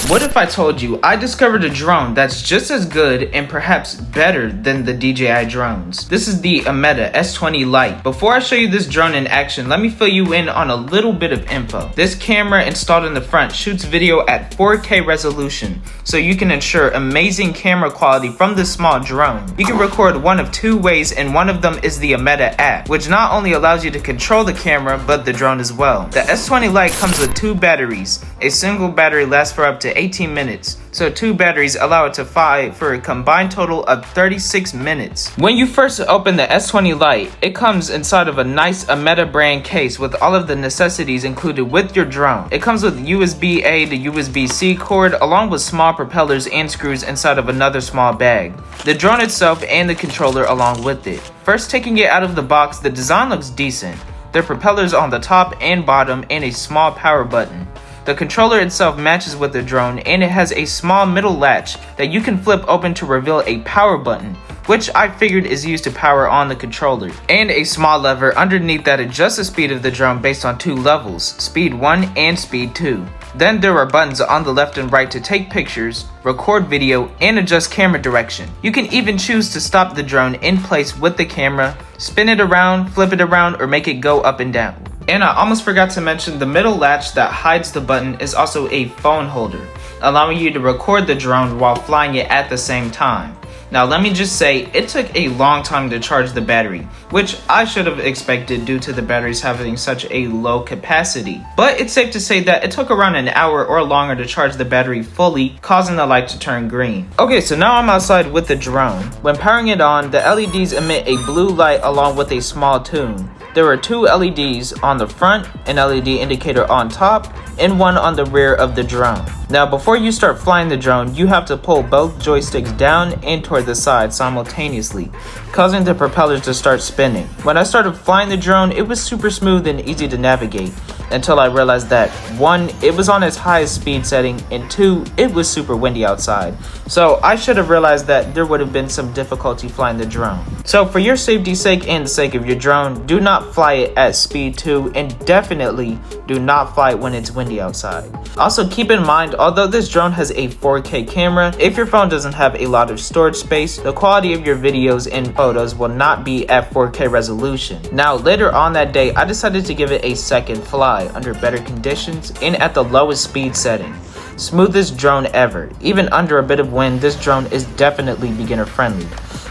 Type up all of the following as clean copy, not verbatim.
What if I told you I discovered a drone that's just as good and perhaps better than the DJI drones? This is the Ameta S20 Lite. Before I show you this drone in action, let me fill you in on a little bit of info. This camera installed in the front shoots video at 4K resolution, so you can ensure amazing camera quality from this small drone. You can record one of two ways, and one of them is the Ameta app, which not only allows you to control the camera, but the drone as well. The S20 Lite comes with two batteries. A single battery lasts for up to 18 minutes, so two batteries allow it to fly for a combined total of 36 minutes. When you first open the S20 Lite, it comes inside of a nice Ameta brand case with all of the necessities included with your drone. It comes with USB-A to USB-C cord, along with small propellers and screws inside of another small bag. The drone itself and the controller along with it. First, taking it out of the box, the design looks decent. There are propellers on the top and bottom and a small power button. The controller itself matches with the drone, and it has a small middle latch that you can flip open to reveal a power button, which I figured is used to power on the controller, and a small lever underneath that adjusts the speed of the drone based on two levels, speed 1 and speed 2. Then there are buttons on the left and right to take pictures, record video, and adjust camera direction. You can even choose to stop the drone in place with the camera, spin it around, flip it around, or make it go up and down. And I almost forgot to mention the middle latch that hides the button is also a phone holder, allowing you to record the drone while flying it at the same time. Now let me just say, it took a long time to charge the battery, which I should have expected due to the batteries having such a low capacity. But it's safe to say that it took around an hour or longer to charge the battery fully, causing the light to turn green. Okay, so now I'm outside with the drone. When powering it on, the LEDs emit a blue light along with a small tune. There are two LEDs on the front, an LED indicator on top, and one on the rear of the drone. Now before you start flying the drone, you have to pull both joysticks down and toward the side simultaneously, causing the propellers to start spinning. When I started flying the drone, it was super smooth and easy to navigate, until I realized that 1, it was on its highest speed setting, and 2, it was super windy outside. So I should have realized that there would have been some difficulty flying the drone. So for your safety's sake and the sake of your drone, do not fly it at speed 2, and definitely do not fly it when it's windy outside. Also keep in mind, although this drone has a 4K camera, if your phone doesn't have a lot of storage space, the quality of your videos and photos will not be at 4K resolution. Now later on that day, I decided to give it a second fly under better conditions and at the lowest speed setting. Smoothest drone ever. Even under a bit of wind, this drone is definitely beginner friendly.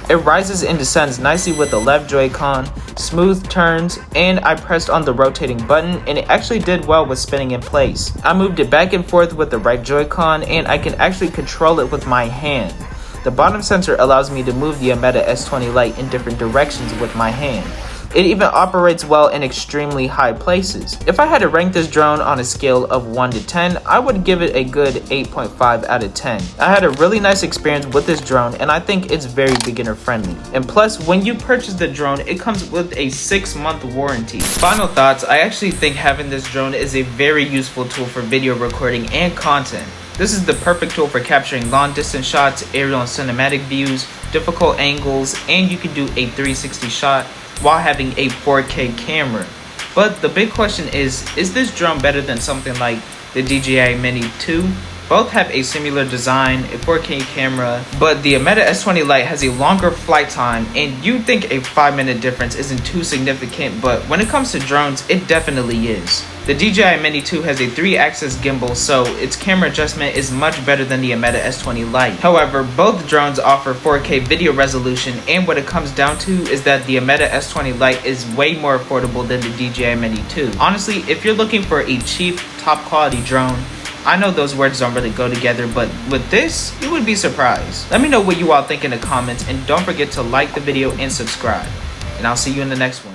It rises and descends nicely with the left Joy-Con, smooth turns, and I pressed on the rotating button and it actually did well with spinning in place. I moved it back and forth with the right Joy-Con and I can actually control it with my hand. The bottom sensor allows me to move the Ameta S20 Lite in different directions with my hand. It even operates well in extremely high places. If I had to rank this drone on a scale of 1 to 10, I would give it a good 8.5 out of 10. I had a really nice experience with this drone and I think it's very beginner friendly. And plus, when you purchase the drone, it comes with a 6-month warranty. Final thoughts, I actually think having this drone is a very useful tool for video recording and content. This is the perfect tool for capturing long distance shots, aerial and cinematic views, difficult angles, and you can do a 360 shot while having a 4K camera. But the big question is this drone better than something like the DJI Mini 2? Both have a similar design, a 4K camera, but the Ameta S20 Lite has a longer flight time, and you'd think a 5-minute difference isn't too significant, but when it comes to drones, it definitely is. The DJI Mini 2 has a 3-axis gimbal, so its camera adjustment is much better than the Ameta S20 Lite. However, both drones offer 4K video resolution, and what it comes down to is that the Ameta S20 Lite is way more affordable than the DJI Mini 2. Honestly, if you're looking for a cheap, top quality drone, I know those words don't really go together, but with this, you would be surprised. Let me know what you all think in the comments, and don't forget to like the video and subscribe. And I'll see you in the next one.